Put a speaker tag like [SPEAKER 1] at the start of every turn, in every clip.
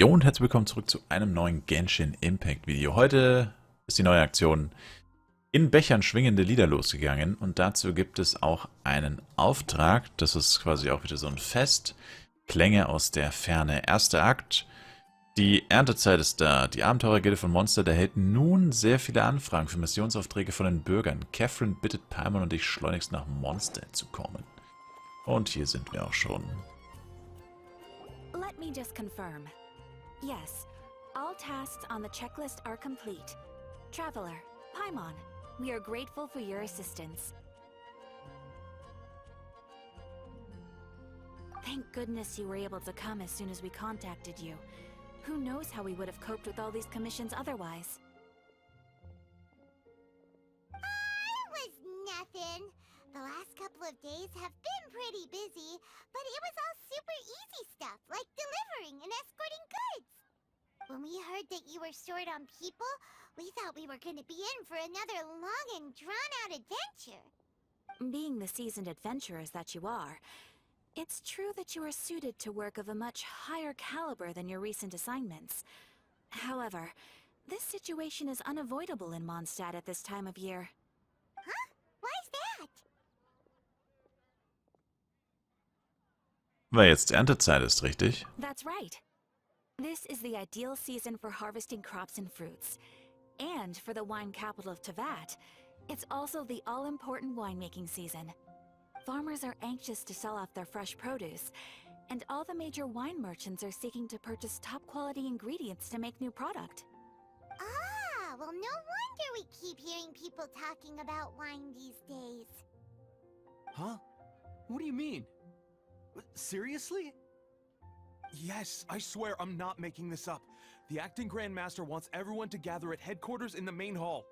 [SPEAKER 1] Jo und herzlich willkommen zurück zu einem neuen Genshin Impact Video. Heute ist die neue Aktion in Bechern schwingende Lieder losgegangen und dazu gibt es auch einen Auftrag. Das ist quasi auch wieder so ein Fest. Klänge aus der Ferne. Erster Akt. Die Erntezeit ist da. Die Abenteurergilde von Monster erhält nun sehr viele Anfragen für Missionsaufträge von den Bürgern. Catherine bittet Paimon und dich schleunigst nach Monster zu kommen. Und hier sind wir auch schon.
[SPEAKER 2] Let me just confirm. Yes, all tasks on the checklist are complete. Traveler, Paimon, we are grateful for your assistance. Thank goodness you were able to come as soon as we contacted you. Who knows how we would have coped with all these commissions otherwise?
[SPEAKER 3] It was nothing. The last couple of days have been pretty busy, but it was all super easy stuff, like delivering and escorting goods. When we heard that you were short on people, we thought we were going to be in for another long and drawn-out adventure.
[SPEAKER 2] Being the seasoned adventurers that you are, it's true that you are suited to work of a much higher caliber than your recent assignments. However, this situation is unavoidable in Mondstadt at this time of year.
[SPEAKER 3] Huh? Why's that?
[SPEAKER 1] Weil jetzt Erntezeit ist, richtig?
[SPEAKER 2] That's right. This is the ideal season for harvesting crops and fruits. And for the wine capital of Teyvat, it's also the all-important winemaking season. Farmers are anxious to sell off their fresh produce, and all the major wine merchants are seeking to purchase top-quality ingredients to make new product.
[SPEAKER 3] Ah, well, no wonder we keep hearing people talking about wine these days.
[SPEAKER 4] Huh? What do you mean? Seriously? Yes, I swear I'm not making this up. The acting Grandmaster wants everyone to gather at headquarters in the main hall.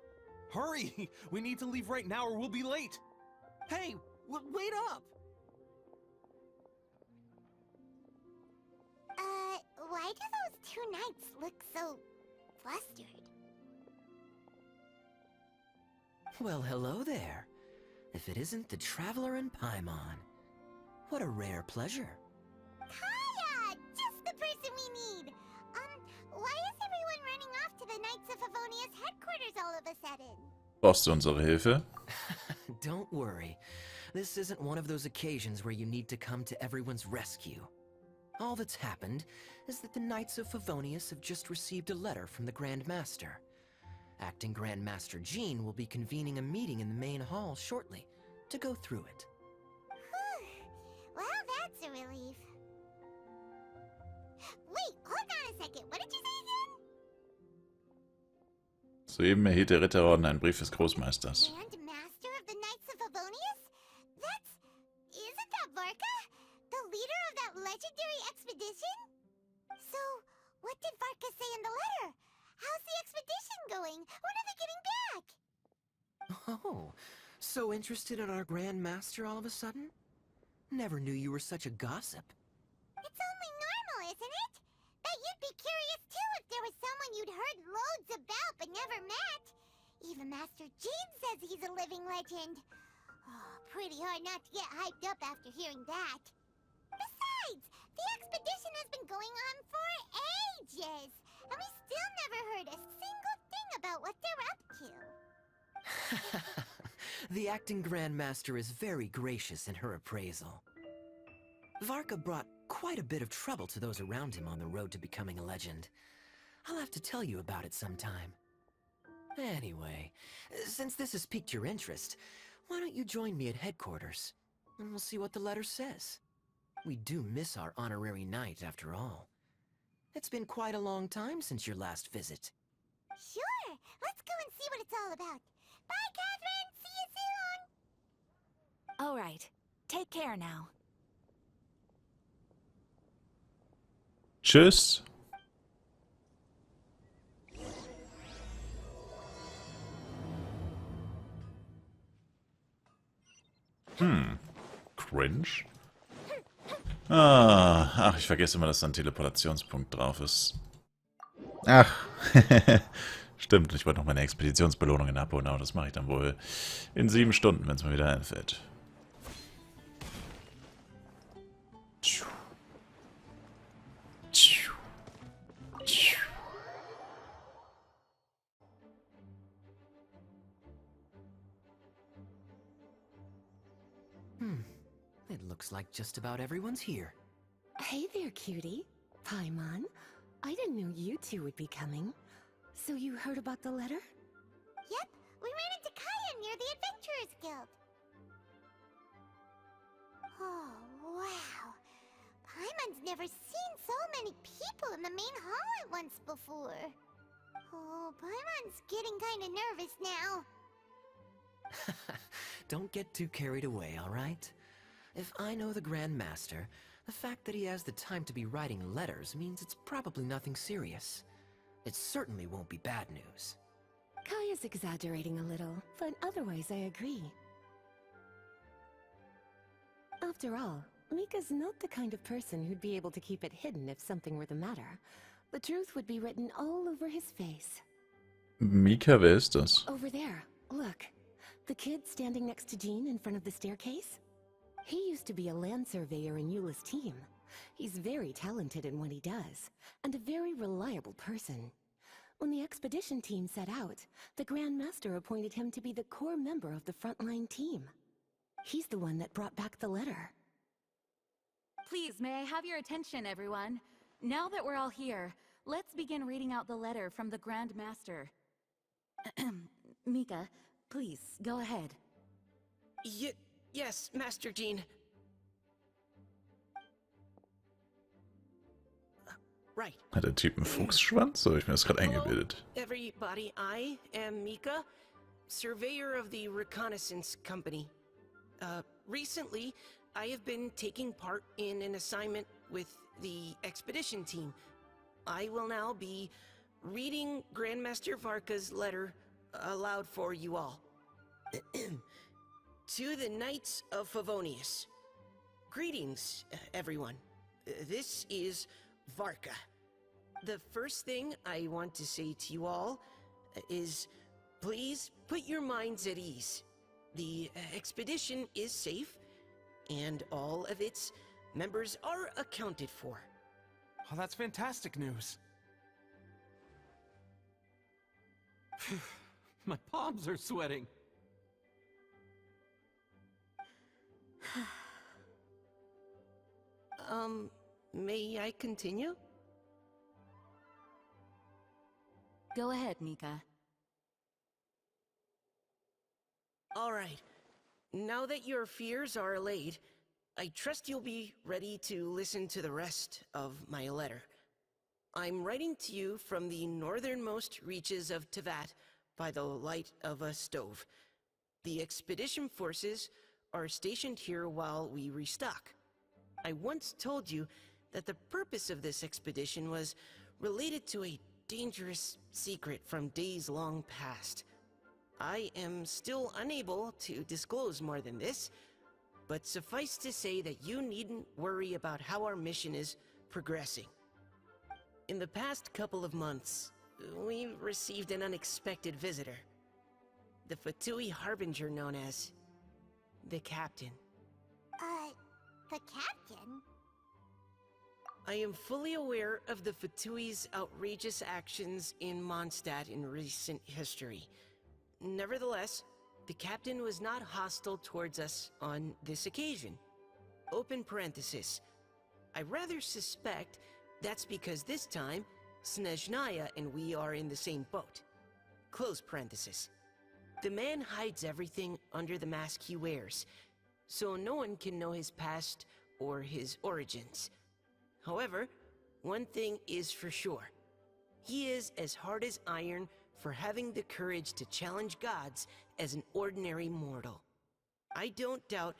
[SPEAKER 4] Hurry! We need to leave right now or we'll be late! Hey, wait up!
[SPEAKER 3] Why do those two knights look so flustered?
[SPEAKER 5] Well, hello there. If it isn't the Traveler and Paimon. What a rare pleasure.
[SPEAKER 3] Kaya! Just the person we need! Why is everyone running off to the Knights of Favonia's headquarters all of a sudden?
[SPEAKER 1] Brauchst du unsere Hilfe?
[SPEAKER 5] Don't worry. This isn't one of those occasions where you need to come to everyone's rescue. All that's happened is that the Knights of Favonius have just received a letter from the Grand Master. Acting Grand Master Jean will be convening a meeting in the main hall shortly to go through it.
[SPEAKER 3] Well, that's a relief. Wait, hold on a second. What did you say again?
[SPEAKER 1] Soeben erhielt der Ritterorden einen Brief des Großmeisters.
[SPEAKER 3] Grand Master of the Knights of Favonius? Isn't that Varka? The leader of that legendary expedition? So, what did Varka say in the letter? How's the expedition going? When are they getting back?
[SPEAKER 5] Oh, so interested in our Grand Master all of a sudden? Never knew you were such a gossip.
[SPEAKER 3] It's only normal, isn't it? That you'd be curious too if there was someone you'd heard loads about but never met. Even Master Jean says he's a living legend. Oh, pretty hard not to get hyped up after hearing that. Besides, the expedition has been going on for ages, and we still never heard a single thing about what they're up to.
[SPEAKER 5] The acting Grand Master is very gracious in her appraisal. Varka brought quite a bit of trouble to those around him on the road to becoming a legend. I'll have to tell you about it sometime. Anyway, since this has piqued your interest, why don't you join me at headquarters, and we'll see what the letter says. We do miss our honorary knight, after all. It's been quite a long time since your last visit.
[SPEAKER 3] Sure, let's go and see what it's all about. Bye, Catherine! See you soon!
[SPEAKER 2] All right, take care now.
[SPEAKER 1] Tschüss! Cringe? Ach, ich vergesse immer, dass da ein Teleportationspunkt drauf ist. Ach, stimmt, ich wollte noch meine Expeditionsbelohnungen abholen, aber das mache ich dann wohl in 7 Stunden, wenn es mir wieder einfällt.
[SPEAKER 5] It looks like just about everyone's here.
[SPEAKER 6] Hey there, cutie. Paimon. I didn't know you two would be coming. So you heard about the letter?
[SPEAKER 3] Yep, we ran into Kaya near the Adventurers Guild. Oh, wow. Paimon's never seen so many people in the main hall at once before. Oh, Paimon's getting kinda nervous now.
[SPEAKER 5] Don't get too carried away, all right? If I know the Grand Master, the fact that he has the time to be writing letters means it's probably nothing serious. It certainly won't be bad news.
[SPEAKER 6] Kaya's exaggerating a little, but otherwise I agree. After all, Mika's not the kind of person who'd be able to keep it hidden if something were the matter. The truth would be written all over his face.
[SPEAKER 1] Mika, wer ist das?
[SPEAKER 6] Over there, look. The kid standing next to Jean in front of the staircase? He used to be a land surveyor in Eula's team. He's very talented in what he does, and a very reliable person. When the expedition team set out, the Grand Master appointed him to be the core member of the frontline team. He's the one that brought back the letter.
[SPEAKER 2] Please, may I have your attention, everyone? Now that we're all here, let's begin reading out the letter from the Grand Master. Mika, please, go ahead.
[SPEAKER 5] Yes, Master Jean. Right.
[SPEAKER 1] Hat der Typ einen Fuchsschwanz? Oder habe ich mir das gerade eingebildet?
[SPEAKER 5] Everybody, I am Mika, surveyor of the Reconnaissance Company. Recently, I have been taking part in an assignment with the expedition team. I will now be reading Grandmaster Varka's letter aloud for you all. To the Knights of Favonius. Greetings, everyone. This is Varka. The first thing I want to say to you all is, please put your minds at ease. The expedition is safe, and all of its members are accounted for.
[SPEAKER 4] Oh, that's fantastic news. My palms are sweating.
[SPEAKER 5] May I continue?
[SPEAKER 2] Go ahead, Mika.
[SPEAKER 5] All right. Now that your fears are allayed, I trust you'll be ready to listen to the rest of my letter. I'm writing to you from the northernmost reaches of Tevat by the light of a stove. The expedition forces are stationed here while we restock. I once told you that the purpose of this expedition was related to a dangerous secret from days long past. I am still unable to disclose more than this, but suffice to say that you needn't worry about how our mission is progressing. In the past couple of months, we received an unexpected visitor. The Fatui Harbinger known as the Captain.
[SPEAKER 3] The Captain?
[SPEAKER 5] I am fully aware of the Fatui's outrageous actions in Mondstadt in recent history. Nevertheless, the Captain was not hostile towards us on this occasion. Open parenthesis. I rather suspect that's because this time, Snezhnaya and we are in the same boat. Close parenthesis. The man hides everything under the mask he wears, so no one can know his past or his origins. However, one thing is for sure. He is as hard as iron for having the courage to challenge gods as an ordinary mortal. I don't doubt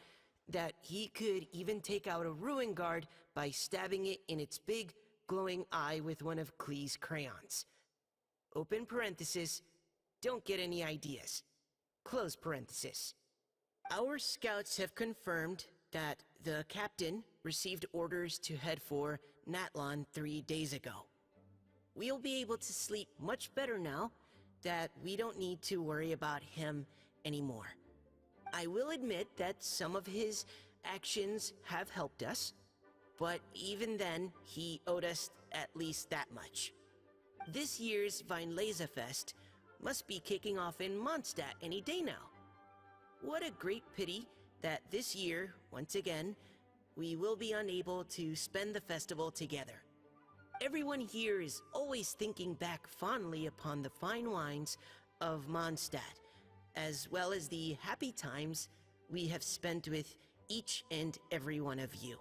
[SPEAKER 5] that he could even take out a ruin guard by stabbing it in its big, glowing eye with one of Klee's crayons. Open parenthesis, don't get any ideas. Close parenthesis. Our scouts have confirmed that the Captain received orders to head for Natlan 3 days ago. We'll be able to sleep much better now that we don't need to worry about him anymore. I will admit that some of his actions have helped us, but even then, he owed us at least that much. This year's Weinlesefest must be kicking off in Mondstadt any day now. What a great pity that this year, once again, we will be unable to spend the festival together. Everyone here is always thinking back fondly upon the fine wines of Mondstadt, as well as the happy times we have spent with each and every one of you.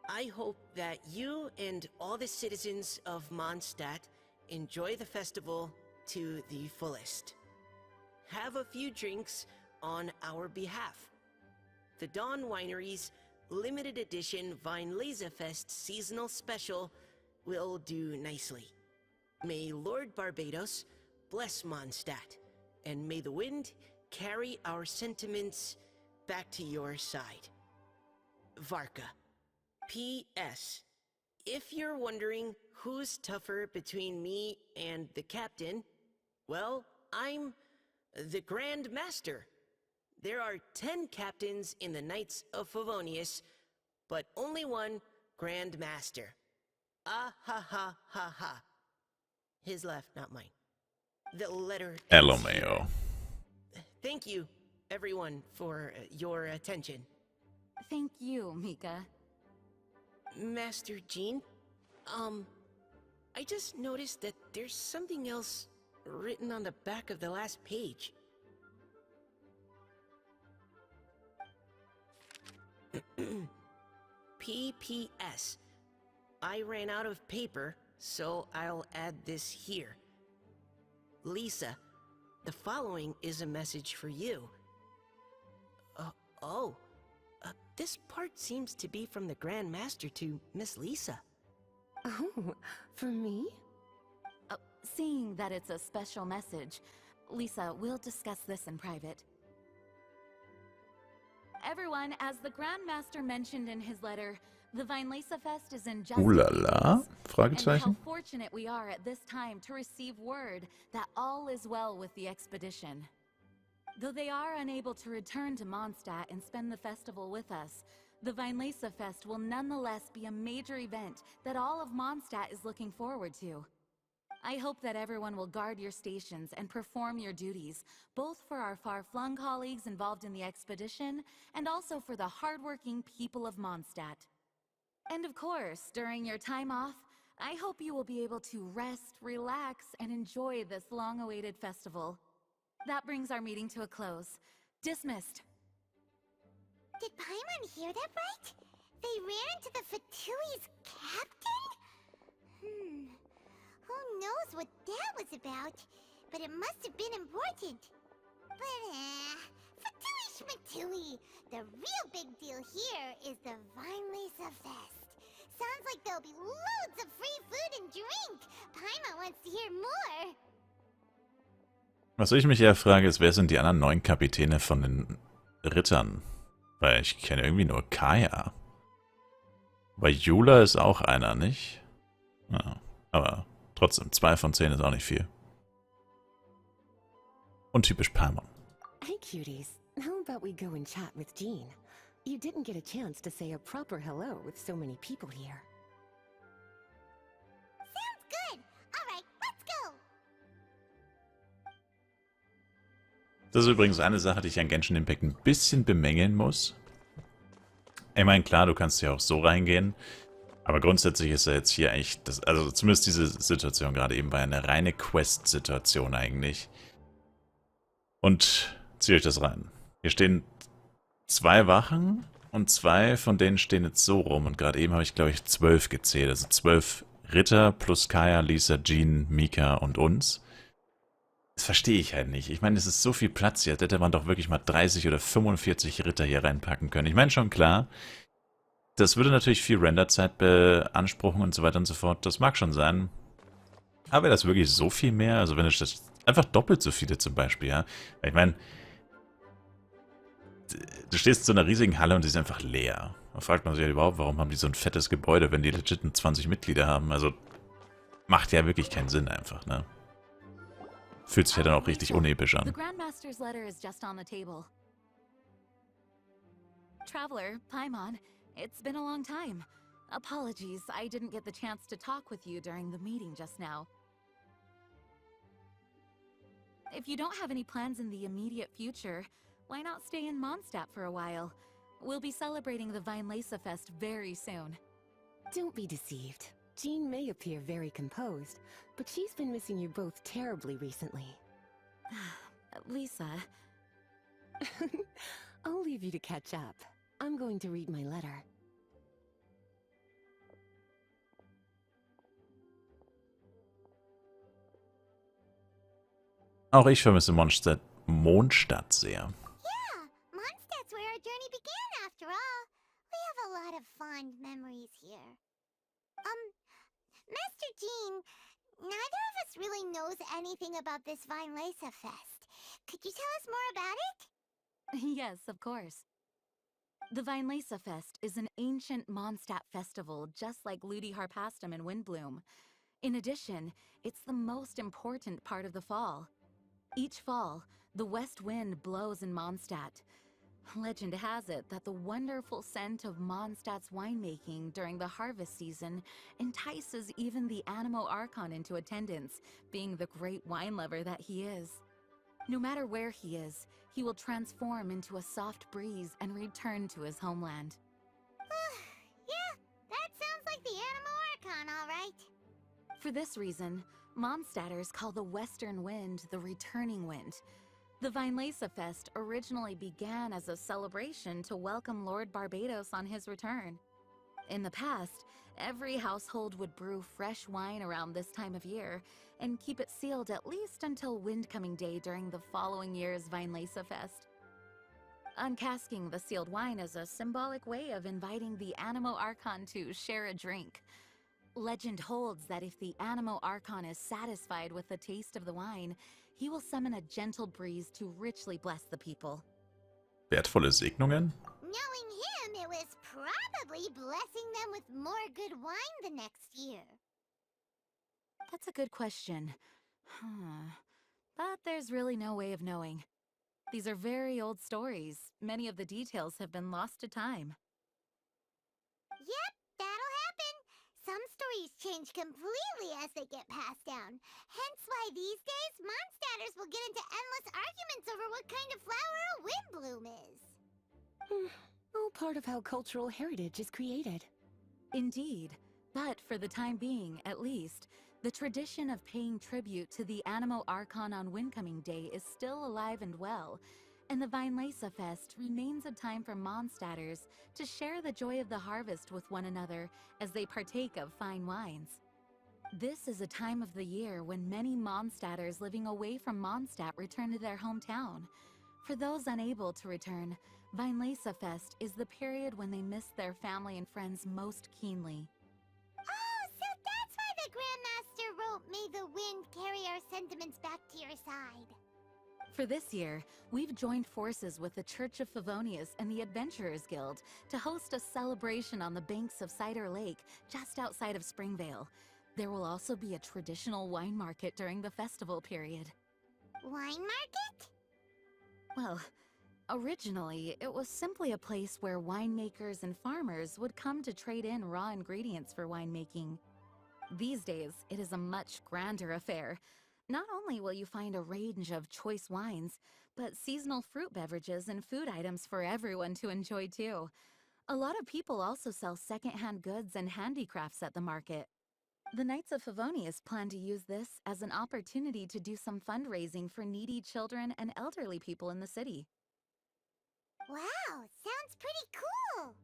[SPEAKER 5] I hope that you and all the citizens of Mondstadt enjoy the festival to the fullest. Have a few drinks on our behalf. The Dawn Winery's limited edition Weinlesefest seasonal special will do nicely. May Lord Barbados bless Mondstadt, and may the wind carry our sentiments back to your side. Varka. P.S. If you're wondering who's tougher between me and the captain, well, I'm the Grand Master. There are 10 captains in the Knights of Favonius, but only one Grand Master. Ah ha ha ha ha. His left, not mine. The letter ends here.
[SPEAKER 1] LMAO.
[SPEAKER 5] Thank you, everyone, for your attention.
[SPEAKER 2] Thank you, Mika.
[SPEAKER 5] Master Jean, I just noticed that there's something else written on the back of the last page. P.P.S. I ran out of paper, so I'll add this here. Lisa, the following is a message for you. This part seems to be from the Grand Master to Miss Lisa.
[SPEAKER 6] Oh, for me?
[SPEAKER 2] Seeing that it's a special message, Lisa, we'll discuss this in private. Everyone, as the Grand Master mentioned in his letter, the Weinlesefest is in just
[SPEAKER 1] Ooh la la?
[SPEAKER 2] and how
[SPEAKER 1] Fragezeichen.
[SPEAKER 2] fortunate we are at this time to receive word that all is well with the expedition. Though they are unable to return to Mondstadt and spend the festival with us, the Weinlesefest will nonetheless be a major event that all of Mondstadt is looking forward to. I hope that everyone will guard your stations and perform your duties, both for our far-flung colleagues involved in the expedition and also for the hardworking people of Mondstadt. And of course, during your time off, I hope you will be able to rest, relax, and enjoy this long-awaited festival. That brings our meeting to a close. Dismissed.
[SPEAKER 3] Did Paimon hear that right? They ran into the Fatui's captain? Who knows what that was about? But it must have been important. But, Fatui Schmatui! The real big deal here is the Weinlesefest. Sounds like there'll be loads of free food and drink. Paimon wants to hear more.
[SPEAKER 1] Was ich mich eher frage, ist, wer sind die anderen 9 Kapitäne von den Rittern? Weil ich kenne irgendwie nur Kaya. Bei Jula ist auch einer, nicht? Ja, aber trotzdem, 2 von 10 ist auch nicht viel. Und typisch Paimon.
[SPEAKER 6] Hey, cuties. How about we go and chat with Jean? You didn't get a chance to say a proper hello with so many people here.
[SPEAKER 3] Sounds good. All right, let's go.
[SPEAKER 1] Das ist übrigens eine Sache, die ich an Genshin Impact ein bisschen bemängeln muss. Ich meine, klar, du kannst ja auch so reingehen, aber grundsätzlich ist ja jetzt hier eigentlich, also zumindest diese Situation gerade eben, war eine reine Quest-Situation eigentlich. Und zieht euch das rein. Hier stehen 2 Wachen und 2 von denen stehen jetzt so rum. Und gerade eben habe ich, glaube ich, 12 gezählt. Also 12 Ritter plus Kaya, Lisa, Jean, Mika und uns. Das verstehe ich halt nicht. Ich meine, es ist so viel Platz hier. Hätte man doch wirklich mal 30 oder 45 Ritter hier reinpacken können. Ich meine schon klar, das würde natürlich viel Renderzeit beanspruchen und so weiter und so fort. Das mag schon sein. Aber wäre das wirklich so viel mehr? Also wenn es das einfach doppelt so viele zum Beispiel, ja. Ich meine, du stehst in so einer riesigen Halle und die ist einfach leer. Da fragt man sich ja überhaupt, warum haben die so ein fettes Gebäude, wenn die legit 20 Mitglieder haben? Also macht ja wirklich keinen Sinn einfach, ne? Fühlt sich ja dann auch richtig unepisch
[SPEAKER 2] The
[SPEAKER 1] an.
[SPEAKER 2] Grandmaster's letter is just on the table. Traveler, Paimon, it's been a long time. Apologies, I didn't get the chance to talk with you during the meeting just now. If you don't have any plans in the immediate future, why not stay in Mondstadt for a while? We'll be celebrating the Weinlese Fest very soon.
[SPEAKER 6] Don't be deceived. Jean may appear very composed, but she's been missing you both terribly recently.
[SPEAKER 2] Lisa...
[SPEAKER 6] I'll leave you to catch up. I'm going to read my letter.
[SPEAKER 1] Auch ich vermisse Mondstadt sehr.
[SPEAKER 3] Yeah, Mondstadt's where our journey began after all. We have a lot of fond memories here. Master Jean, neither of us really knows anything about this Weinlese Fest. Could you tell us more about it?
[SPEAKER 2] Yes, of course. The Weinlese Fest is an ancient Mondstadt festival just like Ludi Harpastum and Windbloom. In addition, it's the most important part of the fall. Each fall, the west wind blows in Mondstadt. Legend has it that the wonderful scent of Mondstadt's winemaking during the harvest season entices even the Animo Archon into attendance, being the great wine lover that he is. No matter where he is, he will transform into a soft breeze and return to his homeland.
[SPEAKER 3] Yeah, that sounds like the Animo Archon, all right.
[SPEAKER 2] For this reason, Mondstadters call the western wind the returning wind. The Weinlese Fest originally began as a celebration to welcome Lord Barbados on his return. In the past, every household would brew fresh wine around this time of year and keep it sealed at least until Windcoming Day during the following year's Weinlese Fest. Uncasking the sealed wine is a symbolic way of inviting the Animo Archon to share a drink. Legend holds that if the Animo Archon is satisfied with the taste of the wine, he will summon a gentle breeze to richly bless the people.
[SPEAKER 1] Wertvolle Segnungen?
[SPEAKER 3] Knowing him, it was probably blessing them with more good wine the next year.
[SPEAKER 2] That's a good question. But there's really no way of knowing. These are very old stories. Many of the details have been lost to time.
[SPEAKER 3] Yep, that'll happen. Some stories change completely as they get passed down. Hence why these days, Mondstadters will get into endless arguments over what kind of flower a windbloom is.
[SPEAKER 6] All part of how cultural heritage is created.
[SPEAKER 2] Indeed. But for the time being, at least, the tradition of paying tribute to the Animo Archon on Windcoming Day is still alive and well, and the Weinlese Fest remains a time for Mondstadters to share the joy of the harvest with one another as they partake of fine wines. This is a time of the year when many Mondstadters living away from Mondstadt return to their hometown. For those unable to return, Weinlese Fest is the period when they miss their family and friends most keenly.
[SPEAKER 3] Oh, so that's why the Grandmaster wrote, "May the wind carry our sentiments back to your side."
[SPEAKER 2] For this year, we've joined forces with the Church of Favonius and the Adventurers Guild to host a celebration on the banks of Cider Lake, just outside of Springvale. There will also be a traditional wine market during the festival period.
[SPEAKER 3] Wine market?
[SPEAKER 2] Well, originally, it was simply a place where winemakers and farmers would come to trade in raw ingredients for winemaking. These days, it is a much grander affair. Not only will you find a range of choice wines, but seasonal fruit beverages and food items for everyone to enjoy too. A lot of people also sell secondhand goods and handicrafts at the market. The Knights of Favonius plan to use this as an opportunity to do some fundraising for needy children and elderly people in the city.
[SPEAKER 3] Wow, sounds pretty cool.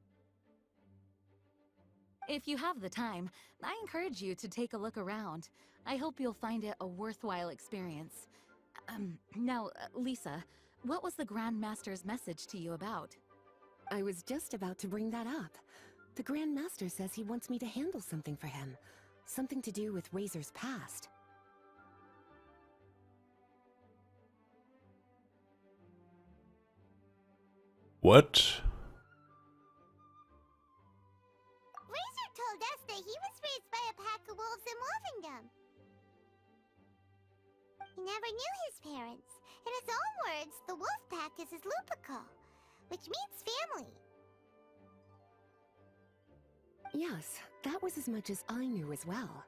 [SPEAKER 2] If you have the time, I encourage you to take a look around. I hope you'll find it a worthwhile experience. Now, Lisa, what was the Grand Master's message to you about?
[SPEAKER 6] I was just about to bring that up. The Grand Master says he wants me to handle something for him. Something to do with Razor's past.
[SPEAKER 1] What?
[SPEAKER 3] Razor told us that he was raised by a pack of wolves in Wolfendom. He never knew his parents. In his own words, the wolf pack is his lupical, which means family.
[SPEAKER 6] Yes, that was as much as I knew as well.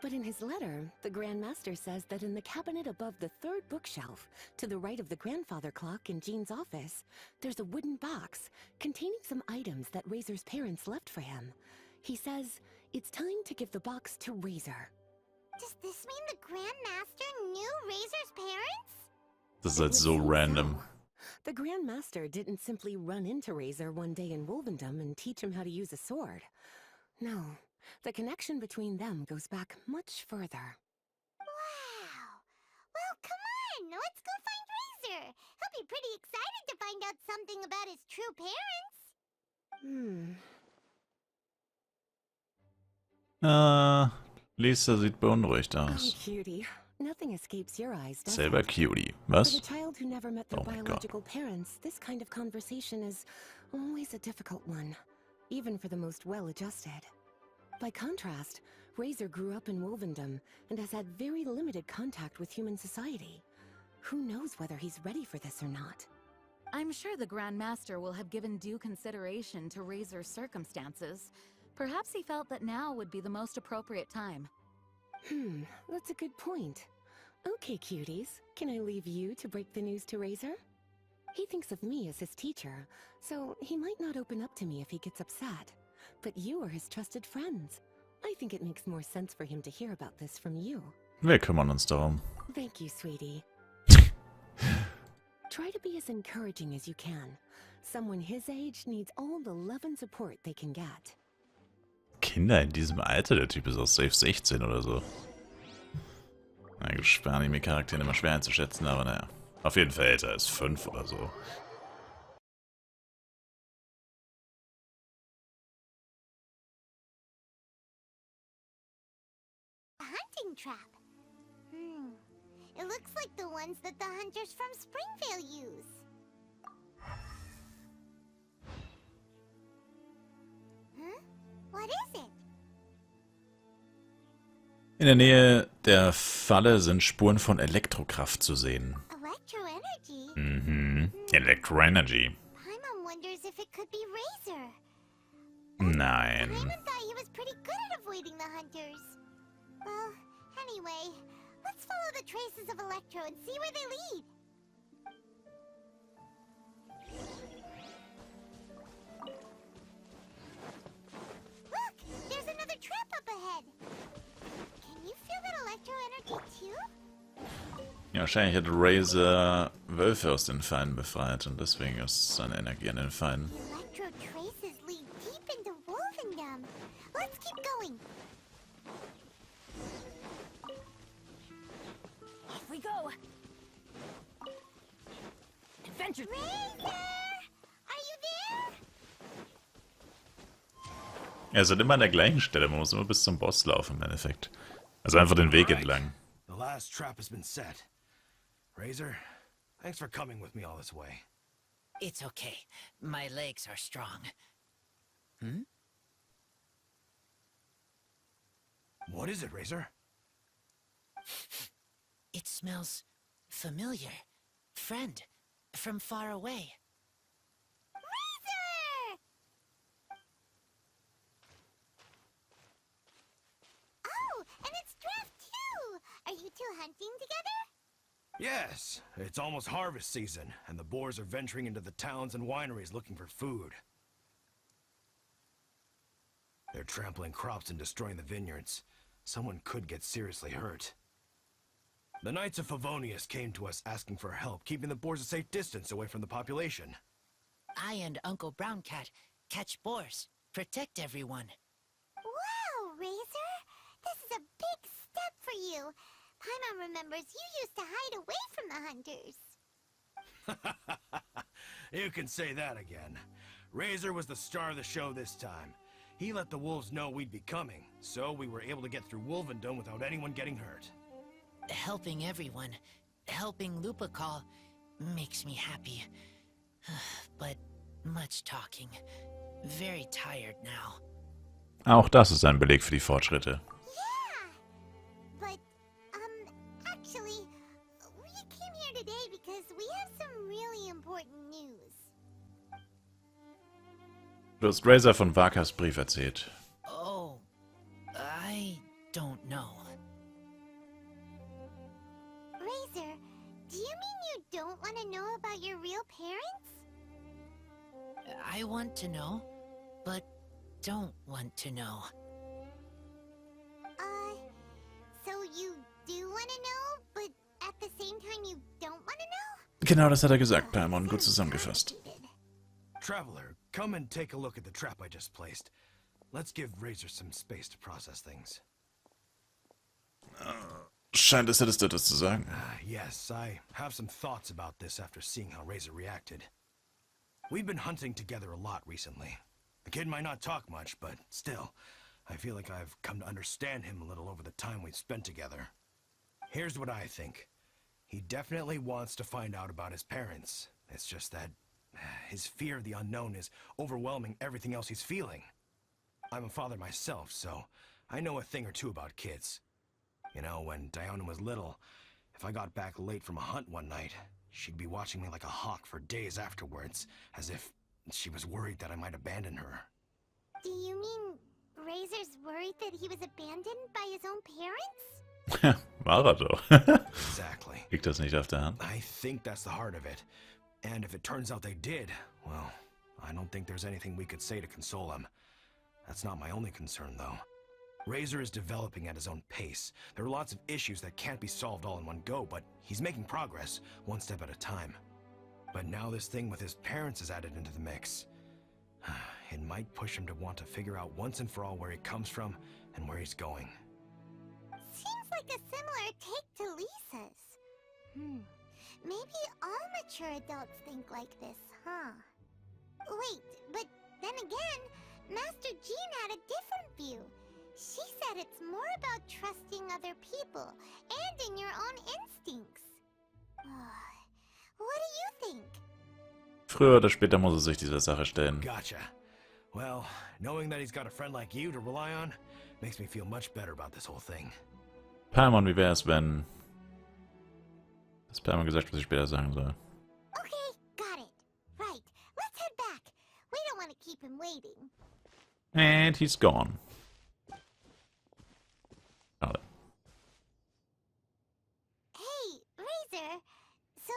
[SPEAKER 6] But in his letter, the Grand Master says that in the cabinet above the third bookshelf, to the right of the grandfather clock in Jean's office, there's a wooden box containing some items that Razor's parents left for him. He says it's time to give the box to Razor.
[SPEAKER 3] Does this mean the Grand Master knew Razor's parents?
[SPEAKER 1] Das ist
[SPEAKER 6] It
[SPEAKER 1] halt
[SPEAKER 6] would
[SPEAKER 1] so
[SPEAKER 6] seem
[SPEAKER 1] random.
[SPEAKER 6] so. The Grand Master didn't simply run into Razor one day in Wolvendom and teach him how to use a sword. No, the connection between them goes back much further.
[SPEAKER 3] Wow. Well, come on, let's go find Razor. He'll be pretty excited to find out something about his true parents.
[SPEAKER 1] Lisa sieht beunruhigt
[SPEAKER 6] Oh,
[SPEAKER 1] aus.
[SPEAKER 6] cutie. Nothing escapes your eyes, does
[SPEAKER 1] Selber
[SPEAKER 6] it?
[SPEAKER 1] Cutie.
[SPEAKER 6] For
[SPEAKER 1] Was?
[SPEAKER 6] the child who never met their
[SPEAKER 1] Oh my God.
[SPEAKER 6] biological parents, this kind of conversation is always a difficult one, even for the most well-adjusted. By contrast, Razor grew up in Wolvendom and has had very limited contact with human society. Who knows whether he's ready for this or not?
[SPEAKER 2] I'm sure the Grand Master will have given due consideration to Razor's circumstances. Perhaps he felt that now would be the most appropriate time.
[SPEAKER 6] That's a good point. Okay, cuties, can I leave you to break the news to Razor? He thinks of me as his teacher, so he might not open up to me if he gets upset. But you are his trusted friends. I think it makes more sense for him to hear about this from you.
[SPEAKER 1] Wir kümmern uns darum.
[SPEAKER 6] Thank you, sweetie. Try to be as encouraging as you can. Someone his age needs all the love and support they can get.
[SPEAKER 1] Kinder in diesem Alter, der Typ ist auch safe 16 oder so. Na gut, bei Anime-Charakteren immer schwer einzuschätzen, aber naja. Auf jeden Fall älter als 5 oder so.
[SPEAKER 3] A hunting trap. It looks like the ones that the hunters from Springvale use. What is it?
[SPEAKER 1] In der Nähe der Falle sind Spuren von Elektrokraft zu sehen.
[SPEAKER 3] Electroenergy?
[SPEAKER 1] Mhm. Electroenergy.
[SPEAKER 3] Paimon wonders if it could be Razor.
[SPEAKER 1] Nein.
[SPEAKER 3] Paimon thought he was pretty good at avoiding the hunters. Well, anyway, let's follow the traces of Electro and see where they lead. Look, there's another trap up ahead. Can you feel that Electro energy too?
[SPEAKER 1] Ja, wahrscheinlich hat Razor Wölfe aus den Feinden befreit und deswegen ist seine Energie an den Feinden.
[SPEAKER 3] The Electro traces lead deep into Wolvendom. Let's keep going.
[SPEAKER 2] Off we go! Adventure!
[SPEAKER 3] Razor! Are you there?
[SPEAKER 1] Er ist halt immer an der gleichen Stelle, man muss immer bis zum Boss laufen im Endeffekt. Also einfach den Weg entlang.
[SPEAKER 4] The last trap has been set. Razor, thanks for coming with me all this way.
[SPEAKER 5] It's okay. My legs are strong.
[SPEAKER 4] What is it, Razor?
[SPEAKER 5] It smells familiar. Friend, from far away.
[SPEAKER 3] Razor! Oh, and it's Draft too! Are you two hunting together?
[SPEAKER 4] Yes, it's almost harvest season, and the boars are venturing into the towns and wineries looking for food. They're trampling crops and destroying the vineyards. Someone could get seriously hurt. The Knights of Favonius came to us asking for help, keeping the boars a safe distance away from the population.
[SPEAKER 5] I and Uncle Brown Cat catch boars, protect everyone.
[SPEAKER 3] Wow, Razor! This is a big step for you. Paimon remembers you used to hide away from the hunters.
[SPEAKER 4] You can say that again. Razor was the star of the show this time. He let the wolves know we'd be coming, so we were able to get through Wolvendom without anyone getting hurt.
[SPEAKER 5] Helping everyone, helping Lupical, makes me happy. But much talking. Very tired now.
[SPEAKER 1] Auch das ist ein Beleg für die Fortschritte.
[SPEAKER 3] Yeah! But, actually, we came here today because we have some really important news.
[SPEAKER 1] Du hast Razor von Varkas Brief erzählt.
[SPEAKER 5] Oh, I don't know.
[SPEAKER 7] I want to know, but don't want to know.
[SPEAKER 3] So you do want to know, but at the same time you don't want to know?
[SPEAKER 1] Genau, das hat er gesagt, Paimon, gut zusammengefasst.
[SPEAKER 4] Traveler, come and take a look at the trap I just placed. Let's give Razor some space to process things.
[SPEAKER 1] Scheint, es hättest du etwas zu sagen.
[SPEAKER 4] Yes, I have some thoughts about this after seeing how Razor reacted. We've been hunting together a lot recently. The kid might not talk much, but still, I feel like I've come to understand him a little over the time we've spent together. Here's what I think. He definitely wants to find out about his parents. It's just that his fear of the unknown is overwhelming everything else he's feeling. I'm a father myself, so I know a thing or two about kids. You know, when Diona was little, if I got back late from a hunt one night, she'd be watching me like a hawk for days afterwards, as if she was worried that I might abandon her.
[SPEAKER 3] Do you mean Razor's worried that he was abandoned by his own parents?
[SPEAKER 1] War er doch.
[SPEAKER 4] Exactly.
[SPEAKER 1] Liegt das nicht auf der Hand?
[SPEAKER 4] I think that's the heart of it. And if it turns out they did, well, I don't think there's anything we could say to console him. That's not my only concern, though. Razor is developing at his own pace. There are lots of issues that can't be solved all in one go, but he's making progress, one step at a time. But now this thing with his parents is added into the mix. It might push him to want to figure out once and for all where he comes from and where he's going.
[SPEAKER 3] Seems like a similar take to Lisa's. Maybe all mature adults think like this, huh? Wait, but then again, Master Jean had a different view. She said it's more about trusting other people and in your own instincts. What do you think?
[SPEAKER 1] Früher oder später muss er sich dieser Sache stellen.
[SPEAKER 4] Gotcha. Well, knowing that he's got a friend like you to rely on makes me feel much better about this whole thing.
[SPEAKER 1] Paimon, wie wär's, wenn... Hast Paimon gesagt, was ich später sagen soll?
[SPEAKER 3] Okay, got it. Right, let's head back. We don't want to keep him waiting.
[SPEAKER 1] And he's gone. Schade.
[SPEAKER 3] Hey, Razor. So,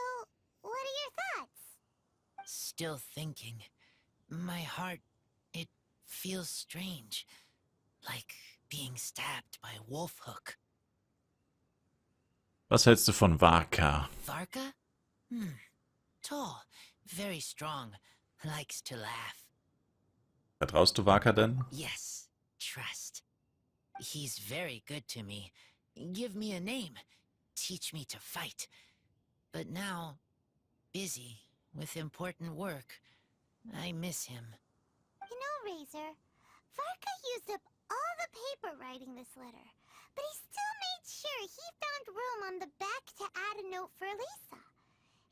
[SPEAKER 3] what are your thoughts?
[SPEAKER 7] Still thinking. My heart, it feels strange. Like being stabbed by a wolf hook.
[SPEAKER 1] Was hältst du von Varka?
[SPEAKER 7] Varka? Tall, very strong, likes to laugh.
[SPEAKER 1] Vertraust du Varka denn?
[SPEAKER 7] Yes, trust. He's very good to me. Give me a name. Teach me to fight. But now, busy with important work. I miss him.
[SPEAKER 3] You know, Razor, Varka used up all the paper writing this letter, but he still made sure he found room on the back to add a note for Lisa.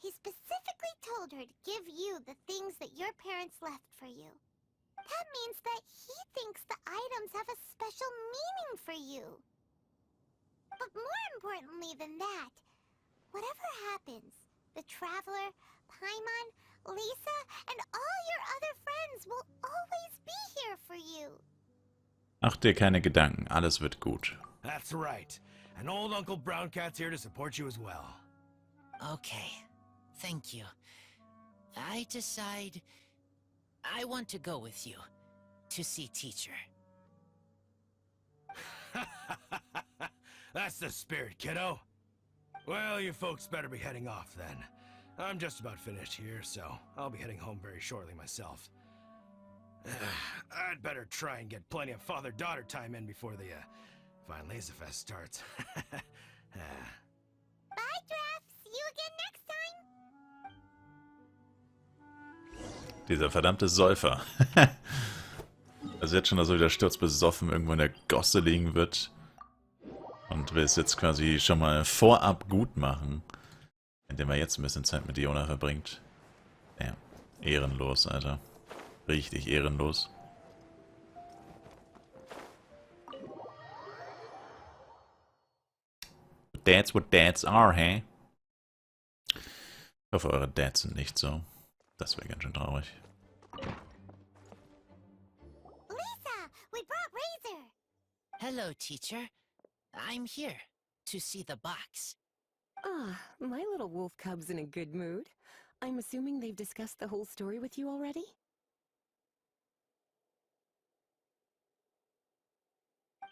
[SPEAKER 3] He specifically told her to give you the things that your parents left for you. That means that he thinks the items have a special meaning for you. But more importantly than that, whatever happens, the Traveler, Paimon, Lisa, and all your other friends will always be here for you.
[SPEAKER 1] Mach dir keine Gedanken, alles wird gut.
[SPEAKER 4] That's right. And old Uncle Brown Cat's here to support you as well.
[SPEAKER 7] Okay, thank you. I decide I want to go with you to see teacher.
[SPEAKER 4] That's the spirit, kiddo. Well, you folks better be heading off then. I'm just about finished here, so I'll be heading home very shortly myself. I'd better try and get plenty of father-daughter time in before the Fine Laser Fest starts.
[SPEAKER 3] Bye, Draf. See you again next time.
[SPEAKER 1] Dieser verdammte Säufer. Also jetzt schon, dass er wieder sturzbesoffen irgendwo in der Gosse liegen wird. Und will es jetzt quasi schon mal vorab gut machen. Indem er jetzt ein bisschen Zeit mit Diona verbringt. Ja, ehrenlos, Alter. Richtig ehrenlos. That's what dads are, hey? Ich hoffe, eure Dads sind nicht so. Das wäre ganz schön traurig.
[SPEAKER 3] Lisa, we brought Razor.
[SPEAKER 7] Hello, teacher. I'm here to see the box.
[SPEAKER 6] Ah, my little wolf cub's in a good mood. I'm assuming they've discussed the whole story with you already?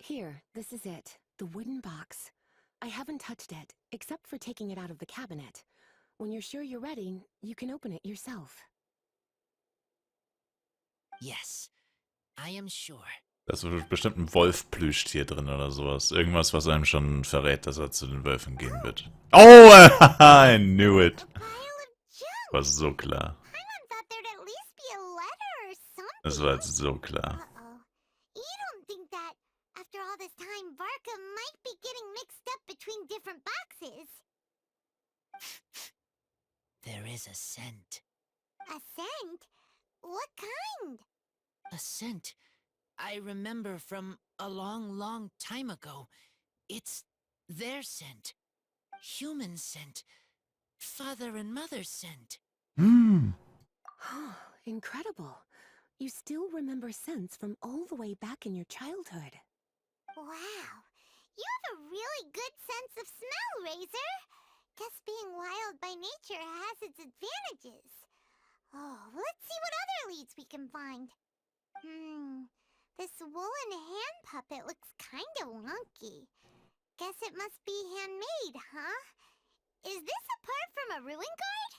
[SPEAKER 6] Here, this is it. The wooden box. I haven't touched it, except for taking it out of the cabinet. When you're sure you're ready, you can open it yourself.
[SPEAKER 7] Yes, I am sure.
[SPEAKER 1] Da ist bestimmt ein Wolf-Plüschtier drin oder sowas. Irgendwas, was einem schon verrät, dass er zu den Wölfen gehen wird. Oh, I knew it.
[SPEAKER 3] A pile of junk.
[SPEAKER 1] War so klar.
[SPEAKER 3] Paimon thought there'd at least be a letter or something.
[SPEAKER 1] Das war jetzt so klar.
[SPEAKER 3] Uh-oh. You don't think that, after all this time, Varka might be getting mixed up between different boxes?
[SPEAKER 7] There is a scent.
[SPEAKER 3] A scent? What kind?
[SPEAKER 7] A scent I remember from a long, long time ago. It's their scent. Human scent. Father and mother scent.
[SPEAKER 1] Hm.
[SPEAKER 6] Oh, incredible. You still remember scents from all the way back in your childhood.
[SPEAKER 3] Wow. You have a really good sense of smell, Razor. Guess being wild by nature has its advantages. Oh, let's see what other leads we can find. This woolen hand puppet looks kinda wonky. Guess it must be handmade, huh? Is this a part from a ruin guard?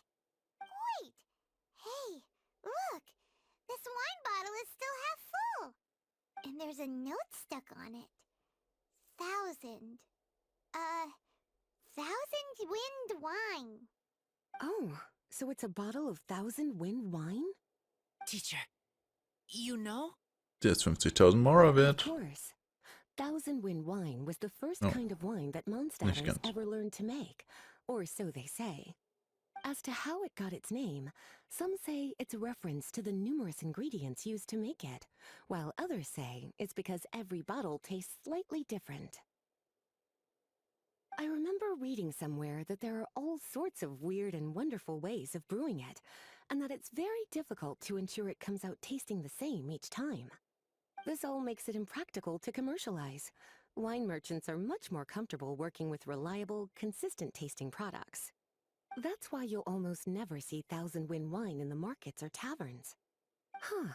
[SPEAKER 3] Wait! Hey, look! This wine bottle is still half full! And there's a note stuck on it. 1,000. 1,000 wind wine.
[SPEAKER 6] Oh, so it's a bottle of 1,000 wind wine?
[SPEAKER 7] Teacher, you know?
[SPEAKER 1] Der ist 50.000 Mora
[SPEAKER 6] Of
[SPEAKER 1] wert.
[SPEAKER 6] course. 1,000 wind wine was the first
[SPEAKER 1] Oh,
[SPEAKER 6] kind of wine that
[SPEAKER 1] nicht
[SPEAKER 6] Mondstadters
[SPEAKER 1] ganz.
[SPEAKER 6] ever learned to make, or so they say. As to how it got its name, some say it's a reference to the numerous ingredients used to make it, while others say it's because every bottle tastes slightly different. I remember reading somewhere that there are all sorts of weird and wonderful ways of brewing it, and that it's very difficult to ensure it comes out tasting the same each time. This all makes it impractical to commercialize. Wine merchants are much more comfortable working with reliable, consistent-tasting products. That's why you'll almost never see 1,000 wind wine in the markets or taverns. Huh.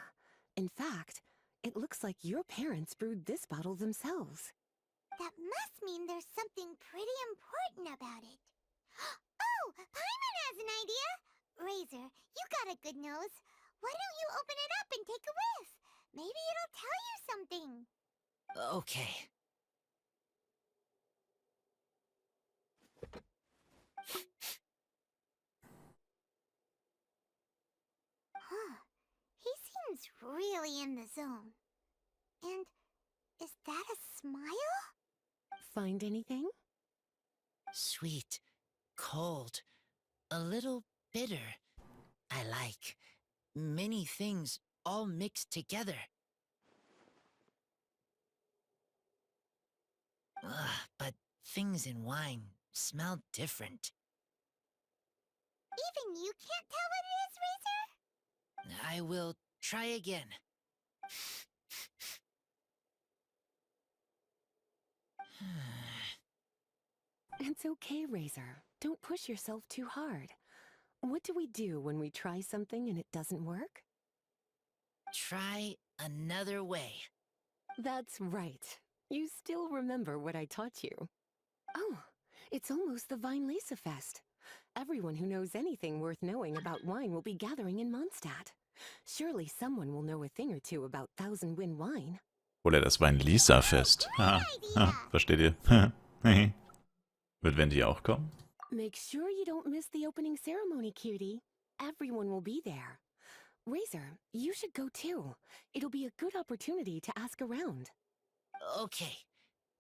[SPEAKER 6] In fact, it looks like your parents brewed this bottle themselves.
[SPEAKER 3] That must mean there's something pretty important about it. Oh, Paimon has an idea! Razor, you got a good nose. Why don't you open it up and take a whiff? Maybe it'll tell you something.
[SPEAKER 7] Okay.
[SPEAKER 3] Huh. He seems really in the zone. And is that a smile?
[SPEAKER 6] Find anything?
[SPEAKER 7] Sweet, cold, a little bitter. I like many things all mixed together. But things in wine smell different.
[SPEAKER 3] Even you can't tell what it is, Razor?
[SPEAKER 7] I will try again.
[SPEAKER 6] It's okay, Razor. Don't push yourself too hard. What do we do when we try something and it doesn't work?
[SPEAKER 7] Try another way.
[SPEAKER 6] That's right. You still remember what I taught you. Oh, it's almost the Weinlese Fest. Everyone who knows anything worth knowing about wine will be gathering in Mondstadt. Surely someone will know a thing or two about 1,000 wind wine.
[SPEAKER 1] Oder das Wein-Lisa-Fest. Versteht ihr? Wird Wendy auch kommen?
[SPEAKER 6] Make sure you don't miss the opening ceremony, cutie. Everyone will be there. Razor, you should go too. It'll be a good opportunity to ask around.
[SPEAKER 7] Okay.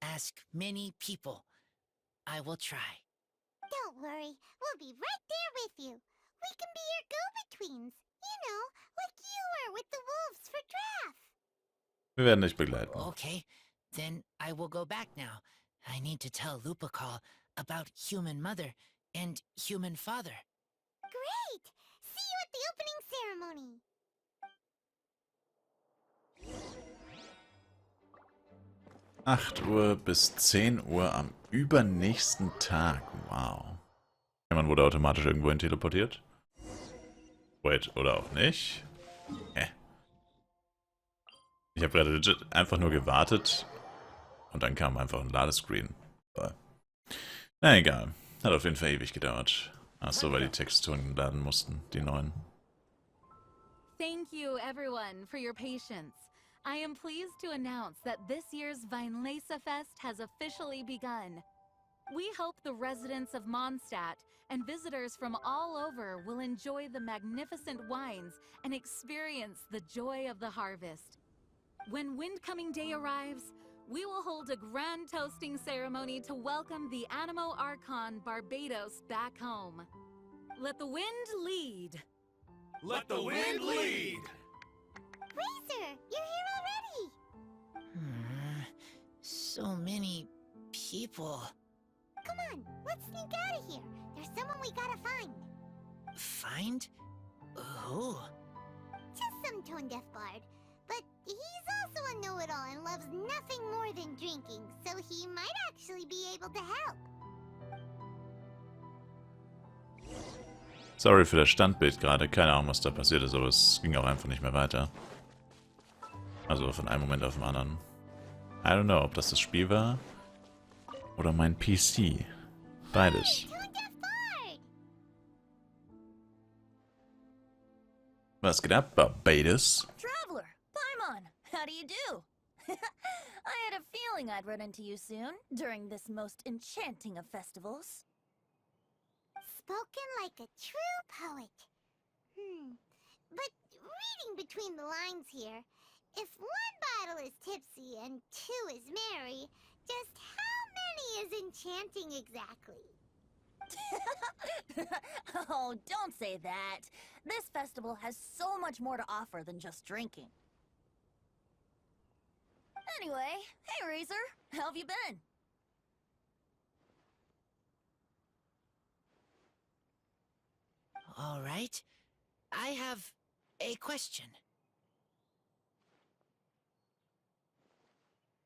[SPEAKER 7] Ask many people. I will try.
[SPEAKER 3] Don't worry, we'll be right there with you. We can be your go-betweens. You know, like you were with the wolves for draft.
[SPEAKER 1] Wir werden dich begleiten.
[SPEAKER 7] Okay, then I will go back now. I need to tell Lupacall about human mother and human father.
[SPEAKER 3] Great! See you at the opening ceremony.
[SPEAKER 1] 8 Uhr bis 10 Uhr am übernächsten Tag. Wow. Man wurde automatisch irgendwohin teleportiert. Wait, oder auch nicht? Ich habe gerade legit einfach nur gewartet, Und dann kam einfach ein Ladescreen. Na egal. Hat auf jeden Fall ewig gedauert. Achso, weil die Texturen laden mussten, die neuen.
[SPEAKER 2] Thank you, everyone, for your patience. I am pleased to announce that this year's Weinlese Fest has officially begun. We hope the residents of Mondstadt and visitors from all over will enjoy the magnificent wines and experience the joy of the harvest. When Windcoming Day arrives, we will hold a grand toasting ceremony to welcome the Animo Archon Barbados back home. Let the wind lead.
[SPEAKER 4] Let the wind lead!
[SPEAKER 3] Razor, you're here already!
[SPEAKER 7] So many people.
[SPEAKER 3] Come on, let's sneak out of here. There's someone we gotta find.
[SPEAKER 7] Find? Who?
[SPEAKER 3] Just some tone-deaf bard. But he's also a know-it-all and loves nothing more than drinking, so he might actually be able to help.
[SPEAKER 1] Sorry für das Standbild gerade. Keine Ahnung, was da passiert ist, aber es ging auch einfach nicht mehr weiter. Also von einem Moment auf den anderen. I don't know, ob das Spiel war oder mein PC. Beides.
[SPEAKER 3] Tone-deaf bard!
[SPEAKER 1] Was geht ab, Barbados?
[SPEAKER 8] Traveler, Paimon, how do you do? I had a feeling I'd run into you soon, during this most enchanting of festivals.
[SPEAKER 3] Spoken like a true poet. But reading between the lines here, if one bottle is tipsy and two is merry, just how many is enchanting exactly?
[SPEAKER 8] Oh, don't say that. This festival has so much more to offer than just drinking. Anyway, hey Razor, how have you been?
[SPEAKER 7] All right. I have a question.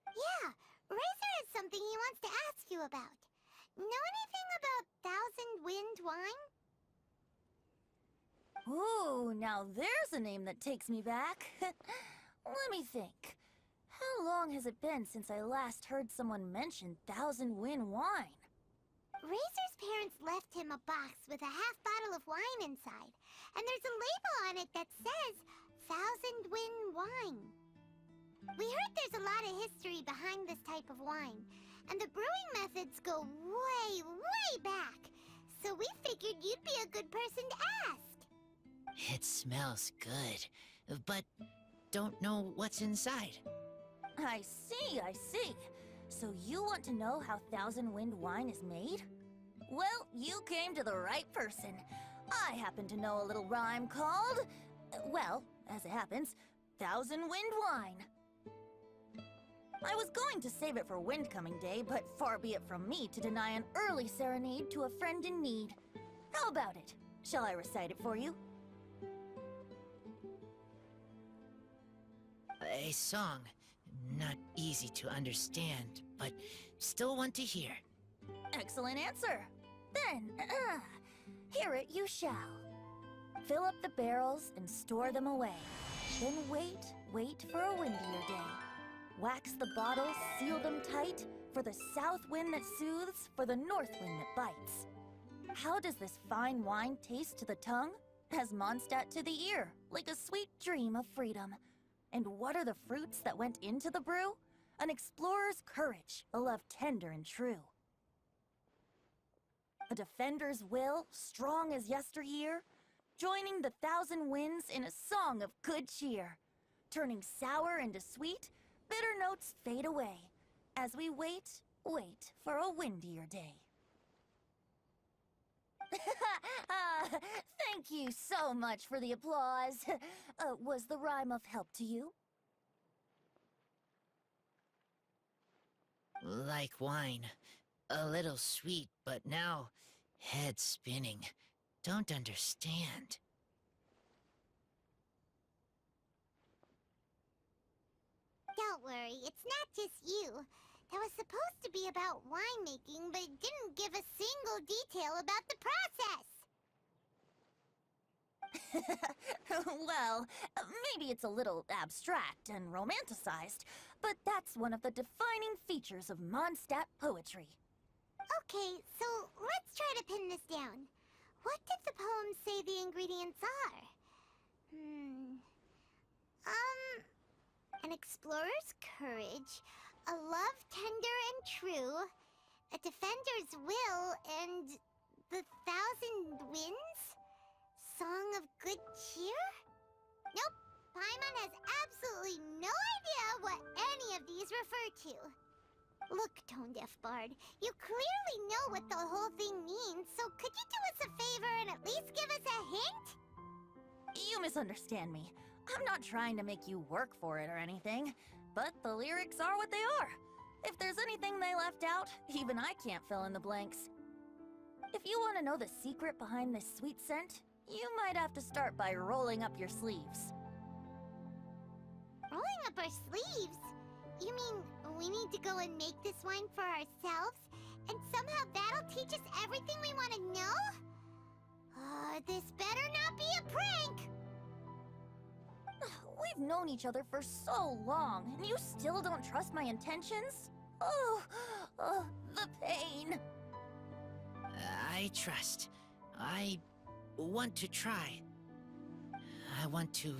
[SPEAKER 3] Yeah, Razor has something he wants to ask you about. Know anything about Thousand Wind wine?
[SPEAKER 8] Ooh, now there's a name that takes me back. Let me think. How long has it been since I last heard someone mention Thousand Wind wine?
[SPEAKER 3] Razor's parents left him a box with a half bottle of wine inside, and there's a label on it that says Thousand Wind wine. We heard there's a lot of history behind this type of wine, and the brewing methods go way, way back, so we figured you'd be a good person to ask.
[SPEAKER 7] It smells good, but don't know what's inside.
[SPEAKER 8] I see, I see. So you want to know how Thousand Wind wine is made? Well, you came to the right person. I happen to know a little rhyme called, well, as it happens, Thousand Wind wine. I was going to save it for Windcoming Day, but far be it from me to deny an early serenade to a friend in need. How about it? Shall I recite it for you?
[SPEAKER 7] A song. Not easy to understand, but still want to hear.
[SPEAKER 8] Excellent answer. Then, hear it you shall. Fill up the barrels and store them away. Then wait for a windier day. Wax the bottles, seal them tight, for the south wind that soothes, for the north wind that bites. How does this fine wine taste to the tongue? As Mondstadt to the ear, like a sweet dream of freedom. And what are the fruits that went into the brew? An explorer's courage, a love tender and true. A defender's will, strong as yesteryear, joining the thousand winds in a song of good cheer. Turning sour into sweet, bitter notes fade away, as we wait for a windier day. Thank you so much for the applause. Was the rhyme of help to you?
[SPEAKER 7] Like wine. A little sweet, but now head spinning. Don't understand.
[SPEAKER 3] Don't worry, it's not just you. That was supposed to be about winemaking, but it didn't give a single detail about the process.
[SPEAKER 8] Well, maybe it's a little abstract and romanticized, but that's one of the defining features of Mondstadt poetry.
[SPEAKER 3] Okay, so let's try to pin this down. What did the poem say the ingredients are? An explorer's courage, a love tender and true, a defender's will, and the 1,000 winds? Song of good cheer? Nope, Paimon has absolutely no idea what any of these refer to. Look, tone-deaf bard, you clearly know what the whole thing means, so could you do us a favor and at least give us a hint?
[SPEAKER 8] You misunderstand me. I'm not trying to make you work for it or anything, but the lyrics are what they are. If there's anything they left out, even I can't fill in the blanks. If you want to know the secret behind this sweet scent, you might have to start by rolling up your sleeves.
[SPEAKER 3] Rolling up our sleeves? You mean we need to go and make this wine for ourselves, and somehow that'll teach us everything we want to know? This better not be a prank!
[SPEAKER 8] We've known each other for so long, and you still don't trust my intentions? Oh, the pain.
[SPEAKER 7] I trust. I want to try. I want to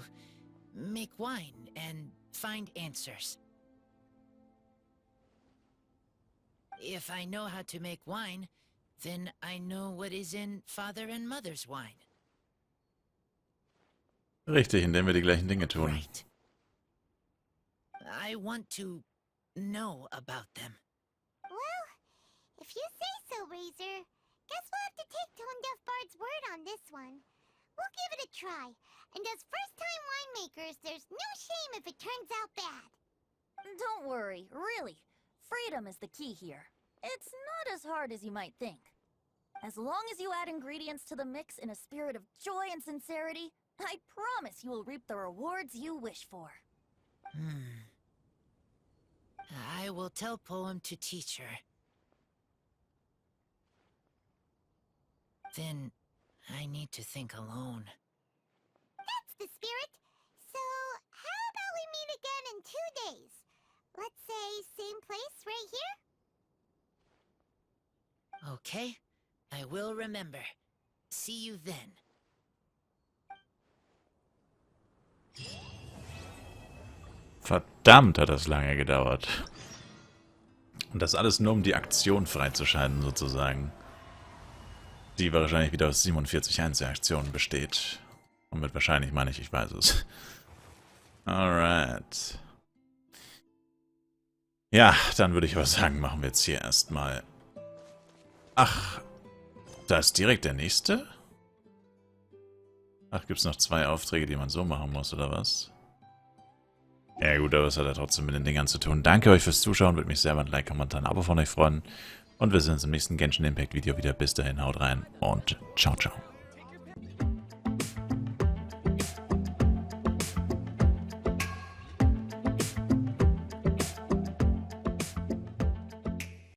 [SPEAKER 7] make wine and find answers. If I know how to make wine, then I know what is in Father and Mother's wine.
[SPEAKER 1] Richtig, indem wir die gleichen Dinge tun.
[SPEAKER 7] Right. I want to know about them.
[SPEAKER 3] Well, if you say so, Razor, guess we'll have to take Tone-Deaf Bard's word on this one. We'll give it a try, and as first-time winemakers, there's no shame if it turns out bad.
[SPEAKER 8] Don't worry, really. Freedom is the key here. It's not as hard as you might think. As long as you add ingredients to the mix in a spirit of joy and sincerity, I promise you will reap the rewards you wish for.
[SPEAKER 7] I will tell Poem to teach her. Then I need to think alone.
[SPEAKER 3] That's the spirit. So, how about we meet again in 2 days? Let's say same place right here?
[SPEAKER 7] Okay, I will remember. See you then.
[SPEAKER 1] Verdammt, hat das lange gedauert. Und das alles nur, um die Aktion freizuschalten, sozusagen. Die wahrscheinlich wieder aus 47 Einzelaktionen besteht. Und mit wahrscheinlich meine ich weiß es. Alright. Ja, dann würde ich aber sagen, machen wir jetzt hier erstmal... Ach, da ist direkt der nächste? Ach, gibt es noch 2 Aufträge, die man so machen muss, oder was? Ja gut, aber es hat ja trotzdem mit den Dingern zu tun. Danke euch fürs Zuschauen, würde mich sehr über ein Like, Kommentar, ein Abo von euch freuen. Und wir sehen uns im nächsten Genshin Impact Video wieder. Bis dahin, haut rein und ciao, ciao.